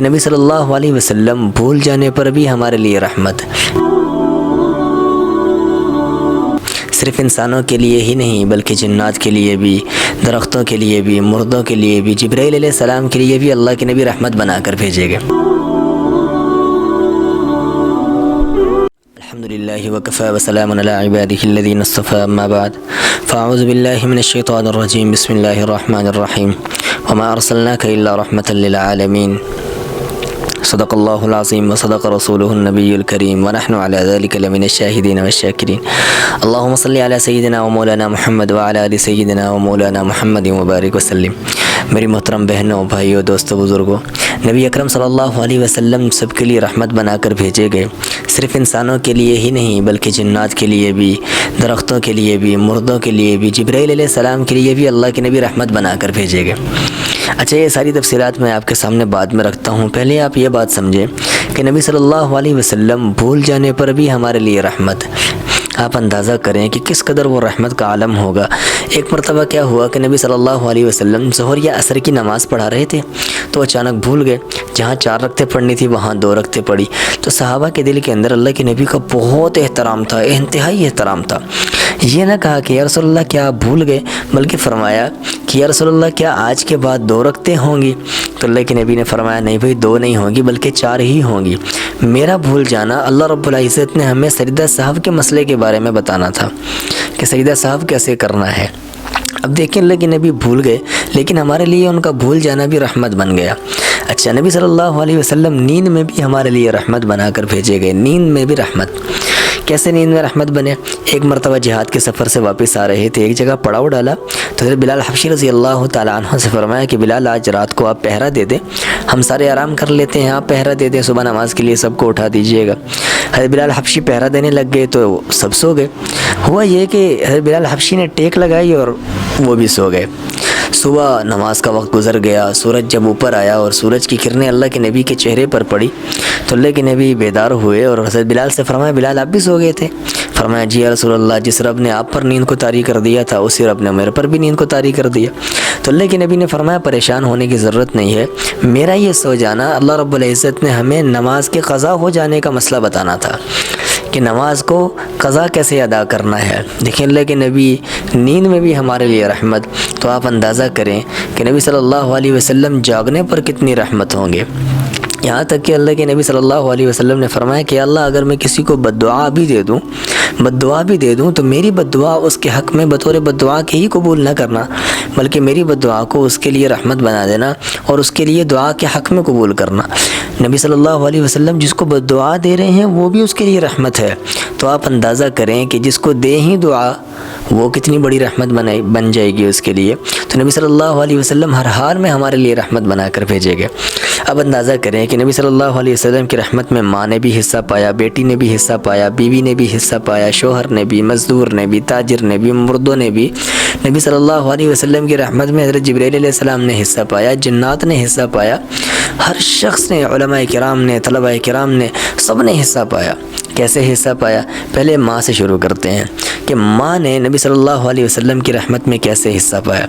نبی صلی اللہ علیہ وسلم بھول جانے پر بھی ہمارے لیے رحمت، صرف انسانوں کے لیے ہی نہیں بلکہ جنات کے لیے بھی، درختوں کے لیے بھی، مردوں کے لیے بھی، جبرائیل علیہ السلام کے لیے بھی اللہ کے نبی رحمت بنا کر بھیجے گئے۔ الحمدللہ وکفی وسلام علی عبادہ الذین اصطفی، اما بعد فاعوذ باللہ من الشیطان الرجیم، بسم اللہ الرحمن الرحیم، وما ارسلناک الا رحمۃ للعالمین، صدق اللہ العظیم وصدق رسولہ النبی الکریم، ونحن علی ذلک لمن الشاہدین والشاکرین۔ اللہم صلی علی سیدنا و مولانا محمد وعلی آل سیدنا و مولانا محمد وبارک وسلم۔ میری محترم بہنوں، بھائیوں، دوستوں، بزرگوں، نبی اکرم صلی اللہ علیہ وسلم سب کے لیے رحمت بنا کر بھیجے گئے، صرف انسانوں کے لیے ہی نہیں بلکہ جنات کے لیے بھی، درختوں کے لیے بھی، مردوں کے لیے بھی، جبرائیل علیہ السلام کے لیے بھی اللہ کے نبی رحمت بنا کر بھیجے گئے۔ اچھا، یہ ساری تفصیلات میں آپ کے سامنے بعد میں رکھتا ہوں، پہلے آپ یہ بات سمجھیں کہ نبی صلی اللہ علیہ وسلم بھول جانے پر بھی ہمارے لیے رحمت۔ آپ اندازہ کریں کہ کس قدر وہ رحمت کا عالم ہوگا۔ ایک مرتبہ کیا ہوا کہ نبی صلی اللہ علیہ وسلم ظہر یا عصر کی نماز پڑھا رہے تھے تو اچانک بھول گئے، جہاں 4 رکعتیں پڑھنی تھی وہاں 2 رکعتیں پڑھی، تو صحابہ کے دل کے اندر اللہ کے نبی کا بہت احترام تھا، انتہائی احترام تھا۔ یہ نہ کہا کہ یا رسول اللہ کیا آپ بھول گئے، بلکہ فرمایا کہ یا رسول اللہ کیا آج کے بعد 2 رکعتیں ہوں گی؟ تو اللہ کے نبی نے فرمایا نہیں بھائی، 2 نہیں ہوں گی بلکہ 4 ہی ہوں گی۔ میرا بھول جانا اللہ رب العزت نے ہمیں سجدہ سہو کے مسئلے کے بارے میں بتانا تھا کہ سجدہ سہو کیسے کرنا ہے۔ اب دیکھیں، اللہ کے نبی بھول گئے لیکن ہمارے لیے ان کا بھول جانا بھی رحمت بن گیا۔ اچھا، نبی صلی اللہ علیہ وسلم نیند میں بھی ہمارے لیے رحمت بنا کر بھیجے گئے، نیند میں بھی رحمت۔ کیسے نیند میں رحمت بنے؟ ایک مرتبہ جہاد کے سفر سے واپس آ رہے تھے، ایک جگہ پڑاؤ ڈالا تو حضرت بلال حبشی رضی اللہ تعالیٰ عنہ سے فرمایا کہ بلال آج رات کو آپ پہرا دے دیں، ہم سارے آرام کر لیتے ہیں، آپ پہرا دے دیں، صبح نماز کے لیے سب کو اٹھا دیجیے گا۔ حضرت بلال حبشی پہرا دینے لگ گئے تو سب سو گئے۔ ہوا یہ کہ حضرت بلال حبشی نے ٹیک لگائی اور وہ بھی سو گئے۔ صبح نماز کا وقت گزر گیا، سورج جب اوپر آیا اور سورج کی کرنیں اللہ کے نبی کے چہرے پر پڑی تو اللہ کے نبی بیدار ہوئے اور حضرت بلال سے فرمایا بلال آپ بھی سو گئے تھے؟ فرمایا جی یا رسول اللہ، جس رب نے آپ پر نیند کو طاری کر دیا تھا اسی رب نے میرے پر بھی نیند کو طاری کر دیا۔ تو اللہ کے نبی نے فرمایا پریشان ہونے کی ضرورت نہیں ہے، میرا یہ سو جانا اللہ رب العزت نے ہمیں نماز کے قضا ہو جانے کا مسئلہ بتانا تھا کہ نماز کو قضا کیسے ادا کرنا ہے۔ دیکھیں، اللہ کے نبی نیند میں بھی ہمارے لیے رحمت، تو آپ اندازہ کریں کہ نبی صلی اللہ علیہ وسلم جاگنے پر کتنی رحمت ہوں گے۔ یہاں تک کہ اللہ کے نبی صلی اللہ علیہ وسلم نے فرمایا کہ اللہ اگر میں کسی کو بد دعا بھی دے دوں تو میری بد دعا اس کے حق میں بطور بد دعا کے ہی قبول نہ کرنا، بلکہ میری بد دعا کو اس کے لیے رحمت بنا دینا اور اس کے لیے دعا کے حق میں قبول کرنا۔ نبی صلی اللہ علیہ وسلم جس کو بد دعا دے رہے ہیں وہ بھی اس کے لیے رحمت ہے، تو آپ اندازہ کریں کہ جس کو دے ہی دعا وہ کتنی بڑی رحمت بن جائے گی اس کے لیے۔ تو نبی صلی اللہ علیہ وسلم ہر حال میں ہمارے لیے رحمت بنا کر بھیجے گئے۔ اب اندازہ کریں کہ نبی صلی اللہ علیہ وسلم کی رحمت میں ماں نے بھی حصہ پایا، بیٹی نے بھی حصہ پایا، بیوی نے بھی حصہ پایا، شوہر نے بھی، مزدور نے بھی، تاجر نے بھی، مردوں نے بھی۔ نبی صلی اللہ علیہ وسلم کی رحمت میں حضرت جبرائیل علیہ السلام نے حصہ پایا، جنات نے حصہ پایا، ہر شخص نے، علماء کرام نے، طلباء کرام نے، سب نے حصہ پایا۔ کیسے حصہ پایا؟ پہلے ماں سے شروع کرتے ہیں کہ ماں نے نبی صلی اللہ علیہ وسلم کی رحمت میں کیسے حصہ پایا۔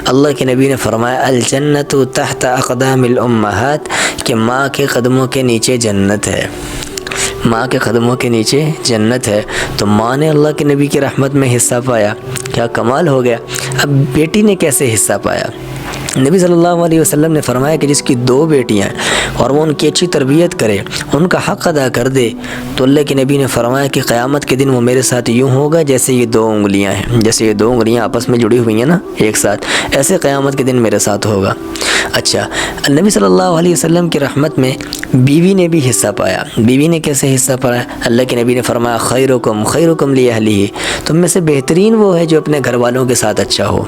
اللہ کے نبی نے فرمایا الجنت تحت اقدام الامہات، کہ ماں کے قدموں کے نیچے جنت ہے، ماں کے قدموں کے نیچے جنت ہے۔ تو ماں نے اللہ کے نبی کی رحمت میں حصہ پایا، کیا کمال ہو گیا۔ اب بیٹی نے کیسے حصہ پایا؟ نبی صلی اللہ علیہ وسلم نے فرمایا کہ جس کی 2 بیٹیاں ہیں اور وہ ان کی اچھی تربیت کرے، ان کا حق ادا کر دے، تو اللہ کے نبی نے فرمایا کہ قیامت کے دن وہ میرے ساتھ یوں ہوگا جیسے یہ 2 انگلیاں ہیں، جیسے یہ 2 انگلیاں آپس میں جڑی ہوئی ہیں نا ایک ساتھ، ایسے قیامت کے دن میرے ساتھ ہوگا۔ اچھا، نبی صلی اللہ علیہ وسلم کی رحمت میں بیوی نے بھی حصہ پایا۔ بیوی نے کیسے حصہ پایا؟ اللہ کے نبی نے فرمایا خیرکم لاہلہ، تم میں سے بہترین وہ ہے جو اپنے گھر والوں کے ساتھ اچھا ہو۔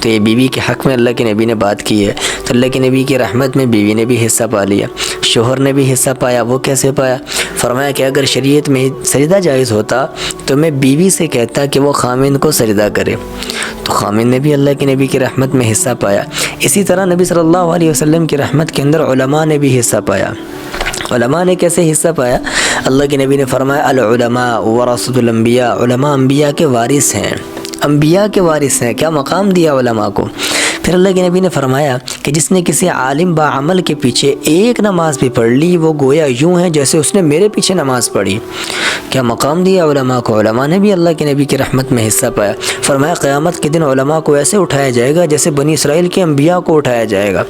تو یہ بیوی کے حق میں اللہ کے نبی نے بات کی ہے، تو اللہ کے نبی کی رحمت میں بیوی نے بھی حصہ پا لیا، شوہر نے بھی حصہ پایا۔ وہ کیسے پایا؟ فرمایا کہ اگر شریعت میں سجدہ جائز ہوتا تو میں بیوی سے کہتا کہ وہ خامند کو سجدہ کرے، تو خامند نے بھی اللہ کے نبی کی رحمت میں حصہ پایا۔ اسی طرح نبی صلی اللہ علیہ وسلم کی رحمت کے اندر علماء نے بھی حصہ پایا۔ علماء نے کیسے حصہ پایا؟ اللہ کے نبی نے فرمایا العلماء ورثۃ الانبیاء، علماء انبیاء کے وارث ہیں، انبیاء کے وارث ہیں۔ کیا مقام دیا علماء کو؟ پھر اللہ کے نبی نے فرمایا کہ جس نے کسی عالم باعمل کے پیچھے ایک نماز بھی پڑھ لی وہ گویا یوں ہے جیسے اس نے میرے پیچھے نماز پڑھی۔ کیا مقام دیا علماء کو، علماء نے بھی اللہ کے نبی کی رحمت میں حصہ پایا۔ فرمایا قیامت کے دن علماء کو ایسے اٹھایا جائے گا جیسے بنی اسرائیل کے انبیاء کو اٹھایا جائے گا۔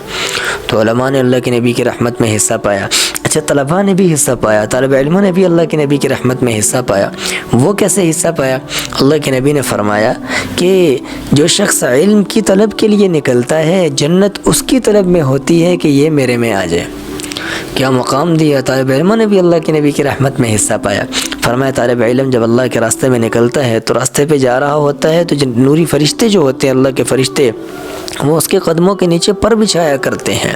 تو علماء نے اللہ کے نبی کی رحمت میں حصہ پایا۔ اچھا، طلباء نے بھی حصہ پایا، طالب علموں نے بھی اللہ کے نبی کی رحمت میں حصہ پایا۔ وہ کیسے حصہ پایا؟ اللہ کے نبی نے فرمایا کہ جو شخص علم کی طلب کے لیے نکلتا ہے جنت اس کی طلب میں ہوتی ہے کہ یہ میرے میں آ جائے۔ کیا مقام دیا، طالب علموں نے بھی اللہ کے نبی کی رحمت میں حصہ پایا۔ فرمایا طالب علم جب اللہ کے راستے میں نکلتا ہے تو راستے پہ جا رہا ہوتا ہے تو نوری فرشتے جو ہوتے ہیں، اللہ کے فرشتے، وہ اس کے قدموں کے نیچے پر بچھایا کرتے ہیں،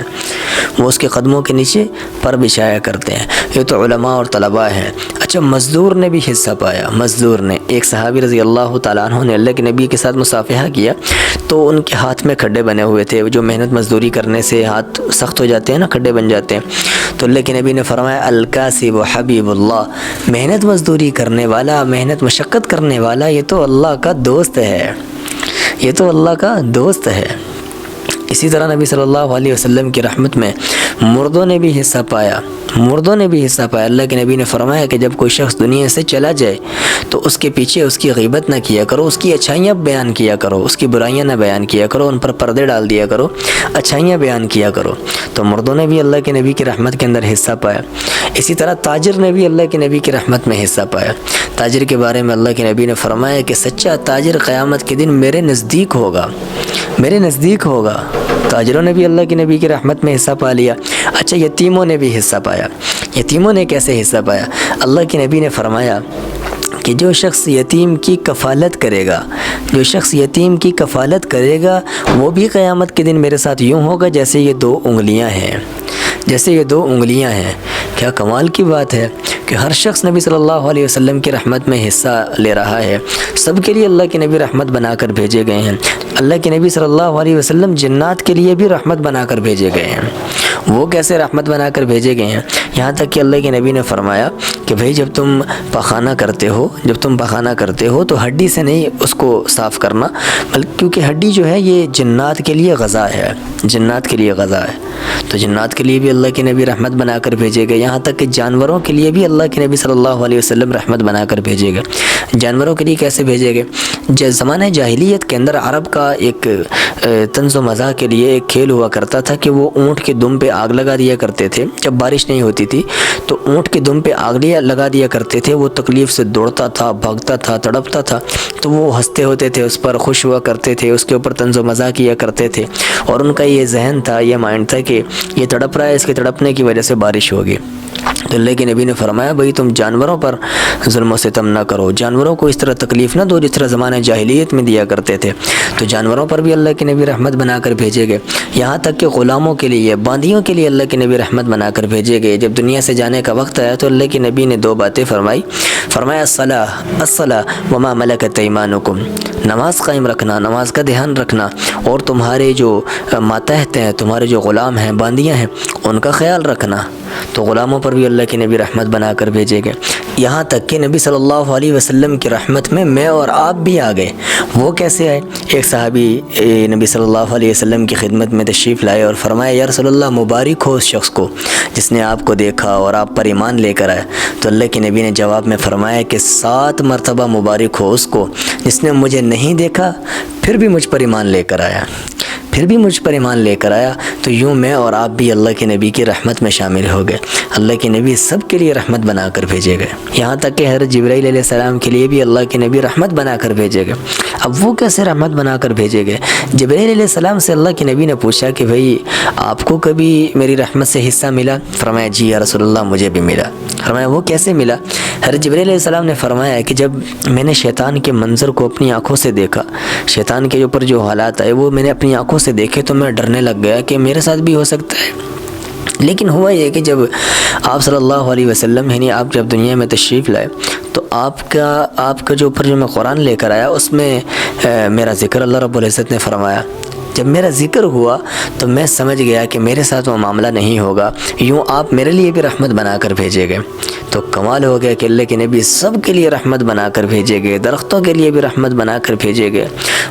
وہ اس کے قدموں کے نیچے پر بچھایا کرتے ہیں۔ یہ تو علماء اور طلباء ہیں۔ اچھا، مزدور نے بھی حصہ پایا۔ مزدور نے، ایک صحابی رضی اللہ تعالیٰ عنہ نے اللہ کے نبی کے ساتھ مصافحہ کیا تو ان کے ہاتھ میں کھڈے بنے ہوئے تھے، جو محنت مزدوری کرنے سے ہاتھ سخت ہو جاتے ہیں نا، کھڈے بن جاتے ہیں۔ تو اللہ کے نبی نے فرمایا الکاسب حبیب اللہ، محنت مزدوری کرنے والا، محنت مشقت کرنے والا، یہ تو اللہ کا دوست ہے، یہ تو اللہ کا دوست ہے۔ اسی طرح نبی صلی اللہ علیہ وسلم کی رحمت میں مردوں نے بھی حصہ پایا، مردوں نے بھی حصہ پایا۔ اللہ کے نبی نے فرمایا کہ جب کوئی شخص دنیا سے چلا جائے تو اس کے پیچھے اس کی غیبت نہ کیا کرو، اس کی اچھائیاں بیان کیا کرو، اس کی برائیاں نہ بیان کیا کرو، ان پر پردے ڈال دیا کرو، اچھائیاں بیان کیا کرو۔ تو مردوں نے بھی اللہ کے نبی کی رحمت کے اندر حصہ پایا۔ اسی طرح تاجر نے بھی اللہ کے نبی کی رحمت میں حصہ پایا۔ تاجر کے بارے میں اللہ کے نبی نے فرمایا کہ سچا تاجر قیامت کے دن میرے نزدیک ہوگا، میرے نزدیک ہوگا۔ تاجروں نے بھی اللہ کے نبی کی رحمت میں حصہ پا لیا۔ اچھا، یتیموں نے بھی حصہ پایا۔ یتیموں نے کیسے حصہ پایا؟ اللہ کے نبی نے فرمایا کہ جو شخص یتیم کی کفالت کرے گا، جو شخص یتیم کی کفالت کرے گا وہ بھی قیامت کے دن میرے ساتھ یوں ہوگا جیسے یہ 2 انگلیاں ہیں، جیسے یہ 2 انگلیاں ہیں۔ کیا کمال کی بات ہے کہ ہر شخص نبی صلی اللہ علیہ وسلم کی رحمت میں حصہ لے رہا ہے۔ سب کے لیے اللہ کے نبی رحمت بنا کر بھیجے گئے ہیں۔ اللہ کے نبی صلی اللہ علیہ وسلم جنات کے لیے بھی رحمت بنا کر بھیجے گئے ہیں۔ وہ کیسے رحمت بنا کر بھیجے گئے ہیں؟ یہاں تک کہ اللہ کے نبی نے فرمایا کہ بھئی جب تم پخانہ کرتے ہو، جب تم پخانہ کرتے ہو تو ہڈی سے نہیں اس کو صاف کرنا، بلکہ کیونکہ ہڈی جو ہے یہ جنات کے لیے غذا ہے، جنات کے لیے غذا ہے۔ تو جنات کے لیے بھی اللہ کے نبی رحمت بنا کر بھیجے گئے، یہاں تک کہ جانوروں کے لیے بھی اللہ کے نبی صلی اللہ علیہ وسلم رحمت بنا کر بھیجے گئے۔ جانوروں کے لیے کیسے بھیجے گئے؟ زمانہ جاہلیت کے اندر عرب کا ایک طنز و مزاح کے لیے ایک کھیل ہوا کرتا تھا کہ وہ اونٹ کے دم پہ آگ لگا دیا کرتے تھے۔ جب بارش نہیں ہوتی تھی تو اونٹ کے دم پہ آگ لگا دیا کرتے تھے، وہ تکلیف سے دوڑتا تھا، بھاگتا تھا، تڑپتا تھا، تو وہ ہنستے ہوتے تھے، اس پر خوش ہوا کرتے تھے، اس کے اوپر طنز و مزاح کیا کرتے تھے، اور ان کا یہ ذہن تھا، یہ مائنڈ تھا کہ یہ تڑپ رہا ہے، اس کے تڑپنے کی وجہ سے بارش ہوگی۔ تو اللہ کے نبی نے فرمایا بھئی تم جانوروں پر ظلم و ستم نہ کرو، جانوروں کو اس طرح تکلیف نہ دو جس طرح زمانہ جاہلیت میں دیا کرتے تھے۔ تو جانوروں پر بھی اللہ کے نبی رحمت بنا کر بھیجے گئے، یہاں تک کہ غلاموں کے لیے، باندیوں کے لیے اللہ کے نبی رحمت بنا کر بھیجے گئے۔ جب دنیا سے جانے کا وقت آیا تو اللہ کے نبی نے 2 باتیں فرمائی۔ فرمایا الصلاۃ وما ملکت ایمانکم، نماز قائم رکھنا، نماز کا دھیان رکھنا، اور تمہارے جو ماتحت ہیں، تمہارے جو غلام ہیں، باندیاں ہیں، ان کا خیال رکھنا۔ تو غلاموں پر بھی اللہ کے نبی رحمت بنا کر بھیجے گئے، یہاں تک کہ نبی صلی اللہ علیہ وسلم کی رحمت میں میں اور آپ بھی آ گئے۔ وہ کیسے آئے؟ ایک صحابی نبی صلی اللہ علیہ وسلم کی خدمت میں تشریف لائے اور فرمایا یا رسول اللہ مبارک ہو اس شخص کو جس نے آپ کو دیکھا اور آپ پر ایمان لے کر آئے۔ تو اللہ کے نبی نے جواب میں فرمایا کہ 7 مرتبہ مبارک ہو اس کو جس نے مجھے نہیں دیکھا پھر بھی مجھ پر ایمان لے کر آیا، پھر بھی مجھ پر ایمان لے کر آیا۔ تو یوں میں اور آپ بھی اللہ کے نبی کی رحمت میں شامل ہو گئے۔ اللہ کے نبی سب کے لیے رحمت بنا کر بھیجے گئے، یہاں تک کہ حضرت جبرائیل علیہ السلام کے لیے بھی اللہ کے نبی رحمت بنا کر بھیجے گئے۔ اب وہ کیسے رحمت بنا کر بھیجے گئے؟ جبرائیل علیہ السلام سے اللہ کے نبی نے پوچھا کہ بھئی آپ کو کبھی میری رحمت سے حصہ ملا؟ فرمایا جی یا رسول اللہ مجھے بھی ملا۔ فرمایا وہ کیسے ملا؟ حضرت جبرائیل علیہ السلام نے فرمایا کہ جب میں نے شیطان کے منظر کو اپنی آنکھوں سے دیکھا، شیطان کے اوپر جو حالات آئے وہ میں نے اپنی آنکھوں سے دیکھے تو میں ڈرنے لگ گیا کہ میرے ساتھ بھی ہو سکتا ہے۔ لیکن ہوا یہ کہ جب آپ صلی اللہ علیہ وسلم یعنی آپ جب دنیا میں تشریف لائے تو آپ کا جو اوپر جو میں قرآن لے کر آیا اس میں میرا ذکر اللہ رب العزت نے فرمایا جب میرا ذکر ہوا تو میں سمجھ گیا کہ میرے ساتھ وہ معاملہ نہیں ہوگا، یوں آپ میرے لیے بھی رحمت بنا کر بھیجے گئے۔ تو کمال ہو گیا کہ اللہ کے نبی سب کے لیے رحمت بنا کر بھیجے گئے، درختوں کے لیے بھی رحمت بنا کر بھیجے گئے،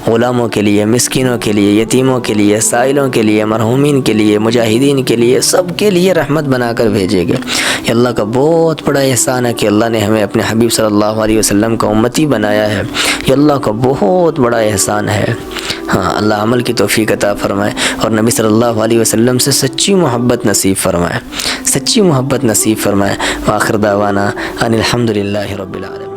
غلاموں کے لیے، مسکینوں کے لیے، یتیموں کے لیے، سائلوں کے لیے، مرحومین کے لیے، مجاہدین کے لیے، سب کے لیے رحمت بنا کر بھیجے گئے۔ یہ اللہ کا بہت بڑا احسان ہے کہ اللہ نے ہمیں اپنے حبیب صلی اللہ علیہ وسلم کا امتی بنایا ہے، یہ اللہ کا بہت بڑا احسان ہے۔ ہاں، اللہ عمل کی توفیق عطا فرمائے اور نبی صلی اللہ علیہ وسلم سے سچی محبت نصیب فرمائے، سچی محبت نصیب فرمائے۔ وآخر دعوانا ان الحمد للہ رب العالمین۔